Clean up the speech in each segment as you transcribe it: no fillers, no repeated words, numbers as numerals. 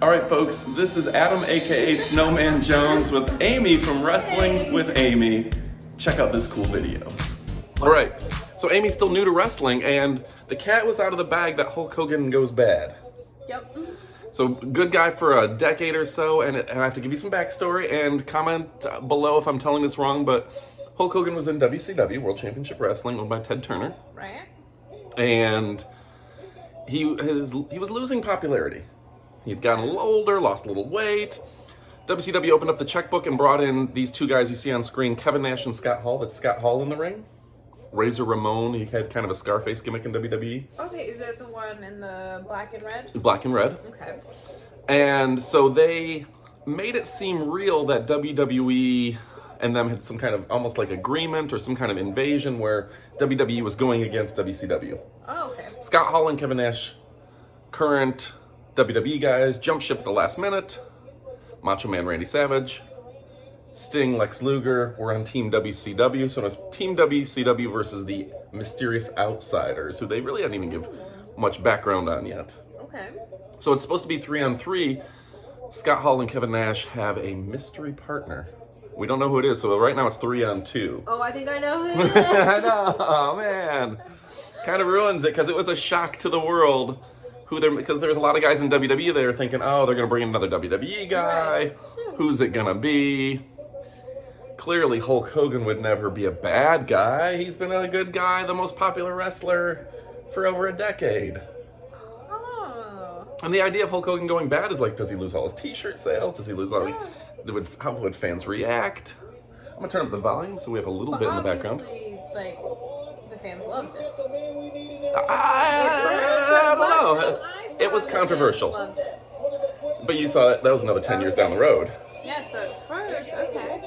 All right, folks, this is Adam, aka Snowman Jones, with Amy from Wrestling with Amy. Check out this cool video. All right, so Amy's still new to wrestling, and the cat was out of the bag that Hulk Hogan goes bad. Yep. So, good guy for a decade or so, and I have to give you some backstory and comment below if I'm telling this wrong, but Hulk Hogan was in WCW World Championship Wrestling, owned by Ted Turner. Right. And he was losing popularity. He'd gotten a little older, lost a little weight. WCW opened up the checkbook and brought in these two guys you see on screen, Kevin Nash and Scott Hall. That's Scott Hall in the ring. Razor Ramon, he had kind of a Scarface gimmick in WWE. Okay, is it the one in the black and red? Black and red. Okay. And so they made it seem real that WWE and them had some kind of almost like agreement or some kind of invasion where WWE was going against WCW. Oh, okay. Scott Hall and Kevin Nash, current WWE guys, jump ship at the last minute. Macho Man Randy Savage, Sting, Lex Luger were on Team WCW. So it was Team WCW versus the Mysterious Outsiders, who they really hadn't even give much background on yet. Okay. So it's supposed to be 3-on-3. Scott Hall and Kevin Nash have a mystery partner. We don't know who it is, so right now it's 3-on-2. Oh, I think I know who it is. I know, oh man. Kind of ruins it, because it was a shock to the world because there's a lot of guys in WWE that are thinking, oh, they're going to bring in another WWE guy. Right. Who's it going to be? Clearly, Hulk Hogan would never be a bad guy. He's been a good guy, the most popular wrestler for over a decade. Oh. And the idea of Hulk Hogan going bad is like, does he lose all his t-shirt sales? Does he lose all, how would fans react? I'm going to turn up the volume so we have a little bit in the background. Obviously, like, the fans loved it. I don't know. It was controversial. Loved it. But you saw that was another 10 years down the road. Yeah, so at first, okay.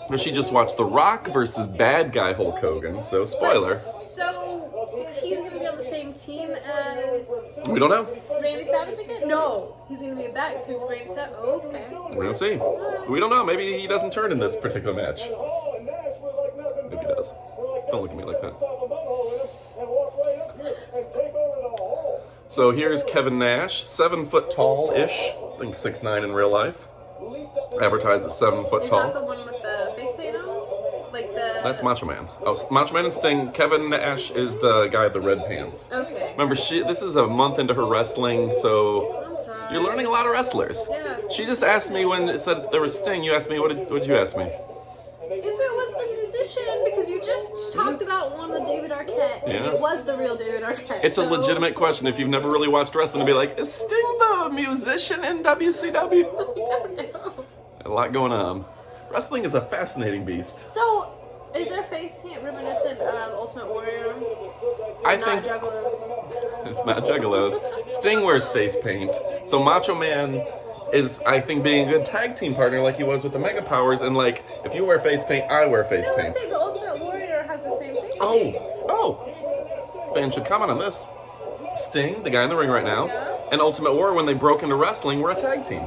But she just watched The Rock versus bad guy Hulk Hogan, so spoiler. So, he's going to be on the same team as We don't know. Randy Savage again? No, he's going to be back because Randy Savage, okay. We're going to see. We don't know. Maybe he doesn't turn in this particular match. Maybe he does. Don't look at me like that. So here's Kevin Nash, 7 foot tall-ish. I think 6'9" in real life. Advertised at 7 foot tall. Is that the one with the face paint on? Like the... That's Macho Man. Oh, Macho Man and Sting. Kevin Nash is the guy with the red pants. Okay. Remember, this is a month into her wrestling, so I'm sorry. you're learning a lot of wrestlers. Yeah. She just asked me when it said there was Sting. You asked me, what did you ask me? If it was the musician, because you just talked about one with David Arquette, and Yeah. it was the real David Arquette. It's a legitimate question. If you've never really watched wrestling, to be like, is Sting the musician in WCW? I don't know. A lot going on. Wrestling is a fascinating beast. So, is their face paint reminiscent of Ultimate Warrior? I Not think Juggalos? it's not Juggalos. Sting wears face paint. So Macho Man is, I think, being a good tag team partner like he was with the Mega Powers. And like, if you wear face paint, I wear face No, I'm paint. saying the Ultimate Warrior has the same face paint. Oh. Fans should comment on this. Sting, the guy in the ring right now, Yeah. and Ultimate Warrior, when they broke into wrestling, were a tag team.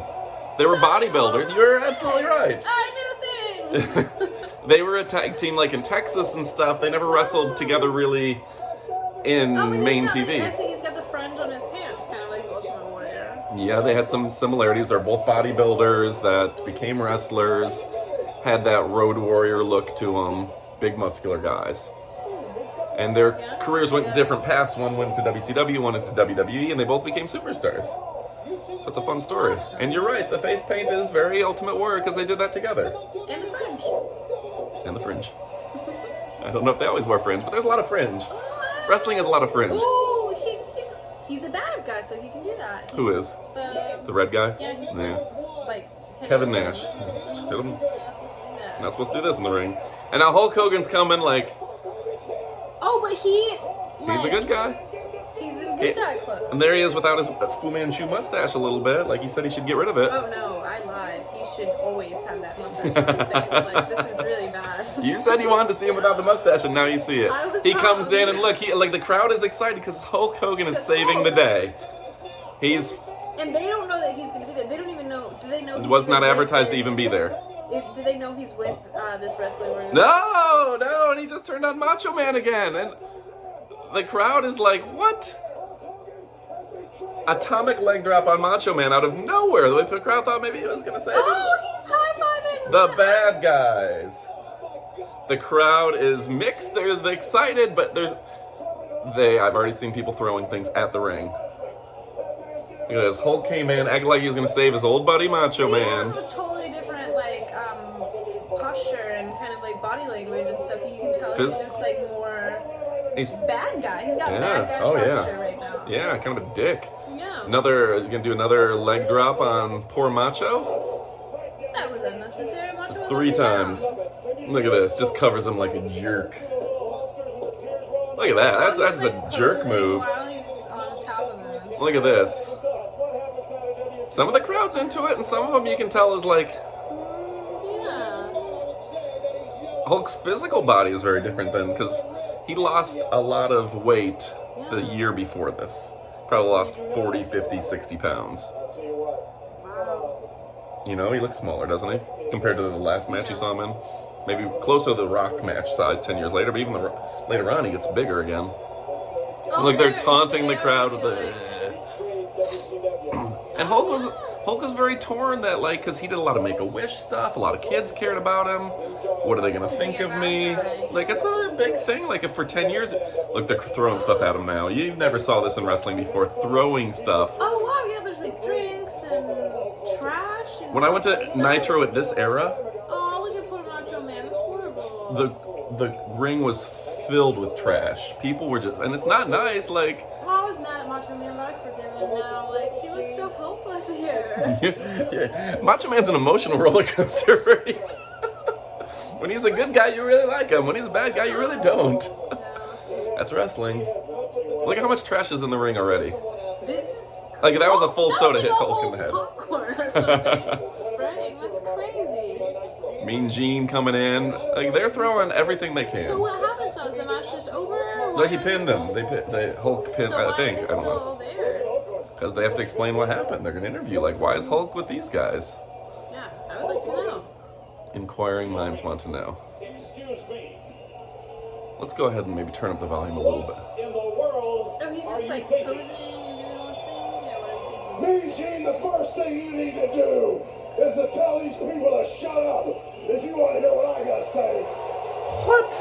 They were bodybuilders. You're absolutely right. I knew things! They were a tag team like in Texas and stuff. They never wrestled together really in and main I TV. see he's got the fringe on his pants, kind of like the Ultimate Warrior. Yeah, they had some similarities. They're both bodybuilders that became wrestlers, had that Road Warrior look to them, big muscular guys. And their careers went different paths. One went to WCW, one went to WWE, and they both became superstars. So it's a fun story. And you're right, the face paint is very Ultimate Warrior because they did that together. And the fringe. And the fringe. I don't know if they always wear fringe, but there's a lot of fringe. Wrestling has a lot of fringe. Ooh, he's a bad guy, so he can do that. Who is? The The red guy? yeah. Like hit Kevin him. Nash. Hit him. You're not supposed to do that. Not supposed to do this in the ring. And now Hulk Hogan's coming like, Oh, but he's a good guy. He's in good guy club. And there he is without his Fu Manchu mustache a little bit. Like you said, he should get rid of it. Oh no, I lied. He should always have that mustache on his face. Like, this is really bad. You said you wanted to see him without the mustache, and now you see it. I was He wrong. comes in and look, the crowd is excited because Hulk Hogan is saving the day. He's And they don't know that he's going to be there. They don't even know. Do they know? He's was not with advertised to this- even be there. Do they know he's with this wrestling organization? No, and he just turned on Macho Man again, and the crowd is like, what? atomic leg drop on Macho Man out of nowhere. The crowd thought maybe he was going to save him. Oh, he's high-fiving The bad guys. The crowd is mixed. They're excited, but I've already seen people throwing things at the ring. Look at this. Hulk came in, acted like he was going to save his old buddy Macho Man. He has a totally different, like, posture and kind of, like, body language and stuff. You can tell he's just, like, more... He's bad guy. He's got bad guy posture right now. Yeah, kind of a dick. Yeah. He's going to do another leg drop on poor Macho. That was unnecessary. Macho was 3 times. Look at this. Just covers him like a jerk. Look at that. That's a jerk move. While he's on top of him. Look at this. Some of the crowd's into it, and some of them you can tell is like... Yeah. Hulk's physical body is very different then, because he lost a lot of weight the year before this. Probably lost 40, 50, 60 pounds. Wow. You know, he looks smaller, doesn't he? Compared to the last match you saw him in. Maybe closer to the Rock match size 10 years later, but even later on he gets bigger again. Oh, Look, they're taunting the crowd with the... And Hulk was very torn that, like, because he did a lot of Make-A-Wish stuff. A lot of kids cared about him. What are they going to think of me? Like, it's a big thing. Like, if for 10 years... Look, they're throwing stuff at him now. You never saw this in wrestling before. Throwing stuff. Oh, wow, yeah, there's, like, drinks and trash. And when I went to Nitro at this era... Oh, look at poor Macho Man. That's horrible. The ring was filled with trash. People were just... And it's not nice, like... I was mad at Macho Man, but I forgive him now. Like, he looks so helpless here. Yeah. Macho Man's an emotional roller coaster, right? When he's a good guy, you really like him. When he's a bad guy, you really don't. Yeah. That's wrestling. Look at how much trash is in the ring already. This is... Like, that was a full soda hit like Hulk in the head. Popcorn or something. Spraying. That's crazy. Mean Gene coming in. Like, they're throwing everything they can. So what happens now? Is the match just over? Like, he pinned him. They Hulk pinned, So I think. why are I they don't know. still there? Because they have to explain what happened. They're going to interview. Like, why is Hulk with these guys? Yeah, I would like to know. Inquiring minds want to know. Let's go ahead and maybe turn up the volume a little bit. Oh, he's just like posing and doing all this thing? Yeah, what are you thinking? Mean Gene, the first thing you need to do is to tell these people to shut up if you want to hear what I gotta say. What?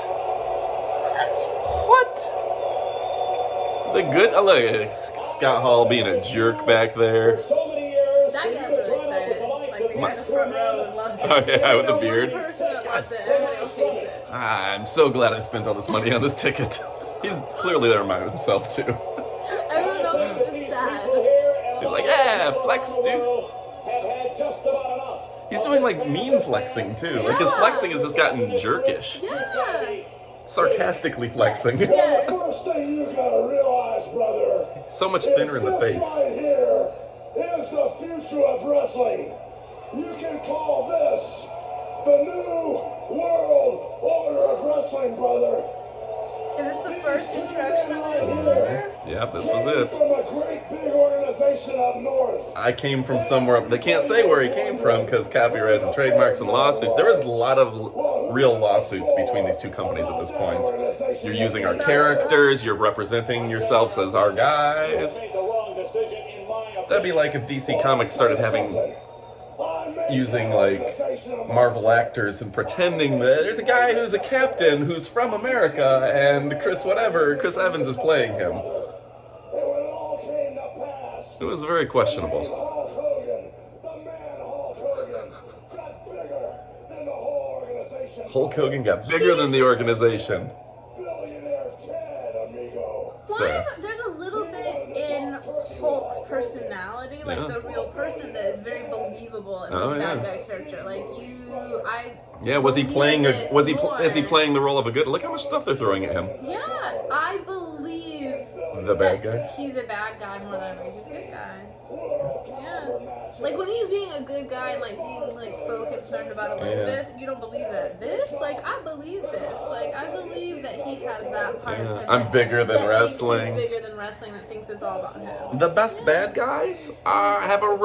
The good... Oh, look, Scott Hall being a jerk back there. So many years, That guy's really excited. Like, the guy in the front row loves it. Oh, yeah, with the Like, beard. one person that loves it, everybody else hates it. I'm so glad I spent all this money on this ticket. He's clearly there by himself, too. Everyone else is just sad. He's like, yeah, flex, dude. have had just about enough. He's doing, like, mean flexing, too. Like, his flexing has just gotten jerkish. Yeah. Sarcastically flexing. Yes. First thing you gotta realize, brother, So much thinner in the this face. right here is the future of wrestling. You can call this the new world order of wrestling, brother. Is this the first introduction of the new order? Yep, this was it. From a great big organization up north. I came from somewhere. They can't say where he came from because copyrights and trademarks and lawsuits. There was a lot of real lawsuits between these two companies at this point. You're using our characters. You're representing yourselves as our guys. That'd be like if DC Comics started using like Marvel actors and pretending that there's a guy who's a captain who's from America and Chris Evans is playing him. It was very questionable. Hulk Hogan, the man Hulk Hogan, got bigger than the whole organization. Hulk Hogan got bigger than the organization. Billionaire Ted, amigo. So, There's a little bit in Hulk's personality, like Yeah. the real person, that is very believable in Oh, this yeah. bad guy character. Like yeah, was he playing this is he more. playing the role of a good? Look how much stuff they're throwing at him. Yeah, I believe The bad that guy. he's a bad guy more than I think he's a good guy. Yeah. Like when he's being a good guy and like being like so concerned about Elizabeth, you don't believe that. This, like, I believe this. Like, I believe that he has that part of Yeah, him. I'm that- bigger than that wrestling. Thinks he's bigger than wrestling. That thinks it's all about him. The best bad guys have a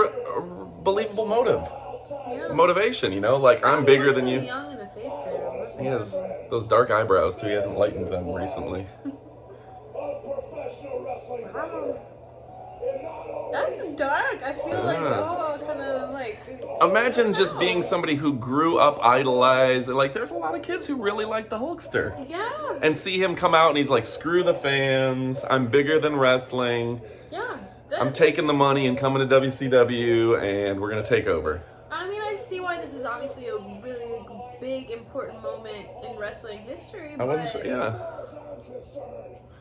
believable motivation. You know, like I'm bigger looks than so you. young in the face there. What's He has happening? those dark eyebrows too. He hasn't lightened them recently. Of professional wrestling, Wow. and not That's dark. I feel like, kind of like... Imagine just being somebody who grew up idolized. Like, there's a lot of kids who really like the Hulkster. Yeah. And see him come out and he's like, screw the fans. I'm bigger than wrestling. Yeah. I'm taking the money and coming to WCW and we're going to take over. I mean, I see why this is obviously a really big, important moment in wrestling history, but... I wasn't sure, yeah.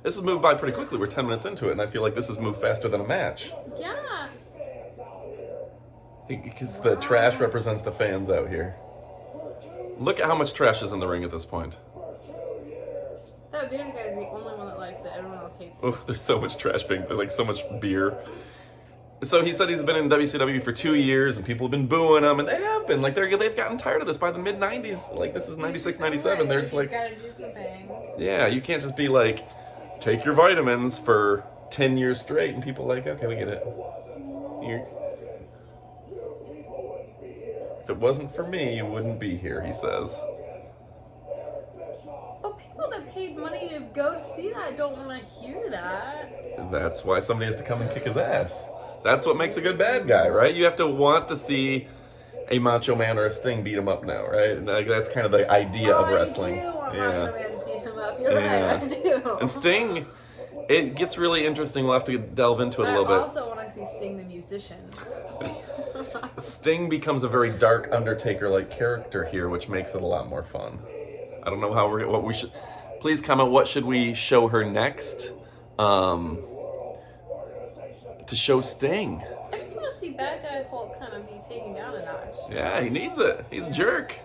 This has moved by pretty quickly. We're 10 minutes into it, and I feel like this has moved faster than a match. Yeah. Because the trash represents the fans out here. Look at how much trash is in the ring at this point. That bearded guy is the only one that likes it. Everyone else hates it. Oh, there's so much trash being, like so much beer. So he said he's been in WCW for 2 years, and people have been booing him, and they have been. Like, they've gotten tired of this by the mid-90s. Like, this is 96, 97. They're just like... gotta do something. Yeah, you can't just be like, take your vitamins for 10 years straight, and people are like, okay, we get it. If it wasn't for me, you wouldn't be here, he says. But people that paid money to go to see that don't want to hear that. That's why somebody has to come and kick his ass. That's what makes a good bad guy, right? You have to want to see a Macho Man or a Sting beat him up now, right? Like, that's kind of the idea of wrestling. I do want Macho Man to beat him up. You're right, I do. And Sting, it gets really interesting. We'll have to delve into it a little bit. I also want to see Sting the musician. Sting becomes a very dark Undertaker-like character here, which makes it a lot more fun. I don't know what we should... Please comment, what should we show her next? To show Sting. I just want to see Bad Guy Hulk kind of be taken down a notch. Yeah, he needs it. He's a jerk.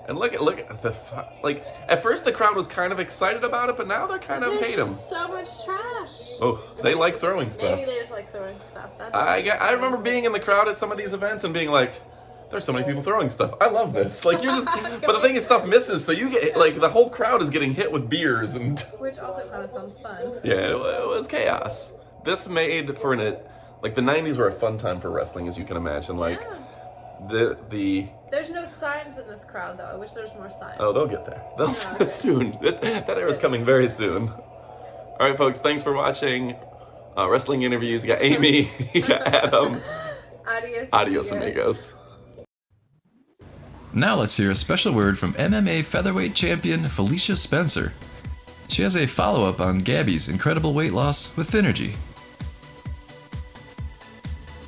And look at the... Like, at first the crowd was kind of excited about it, but now they're kind of hate him. There's so much trash. Oh, they like throwing stuff. Maybe they just like throwing stuff. I remember being in the crowd at some of these events and being like, there's so many people throwing stuff. I love this. Like, you're just... But the thing is, stuff misses, so you get... Like, the whole crowd is getting hit with beers and... Which also kind of sounds fun. Yeah, it was chaos. This made for an... Like, the 90s were a fun time for wrestling, as you can imagine. Like, the... There's no signs in this crowd, though. I wish there was more signs. Oh, they'll get there. They'll soon. That era's coming very soon. All right, folks, thanks for watching Wrestling Interviews. You got Amy, you got Adam. Adios, amigos. Now let's hear a special word from MMA featherweight champion Felicia Spencer. She has a follow-up on Gabby's incredible weight loss with Thynergy.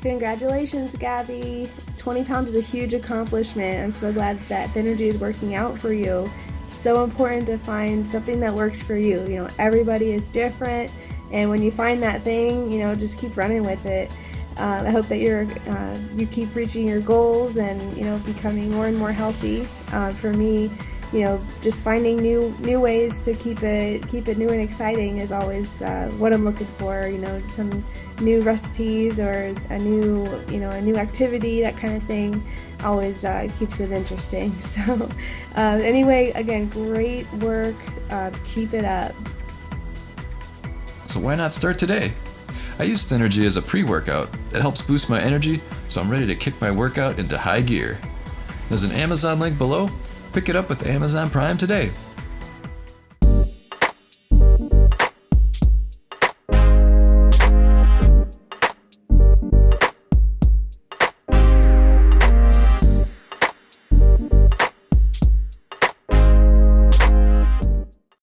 Congratulations, Gabby. 20 pounds is a huge accomplishment. I'm so glad that Thynergy is working out for you. It's so important to find something that works for you. You know, everybody is different, and when you find that thing, you know, just keep running with it. I hope that you keep reaching your goals and, you know, becoming more and more healthy. For me, you know, just finding new ways to keep it new and exciting is always what I'm looking for. You know, some new recipes or a new activity, that kind of thing always keeps it interesting. So anyway, again, great work. Keep it up. So why not start today? I use Thynergy as a pre-workout that helps boost my energy, so I'm ready to kick my workout into high gear. There's an Amazon link below. Pick it up with Amazon Prime today.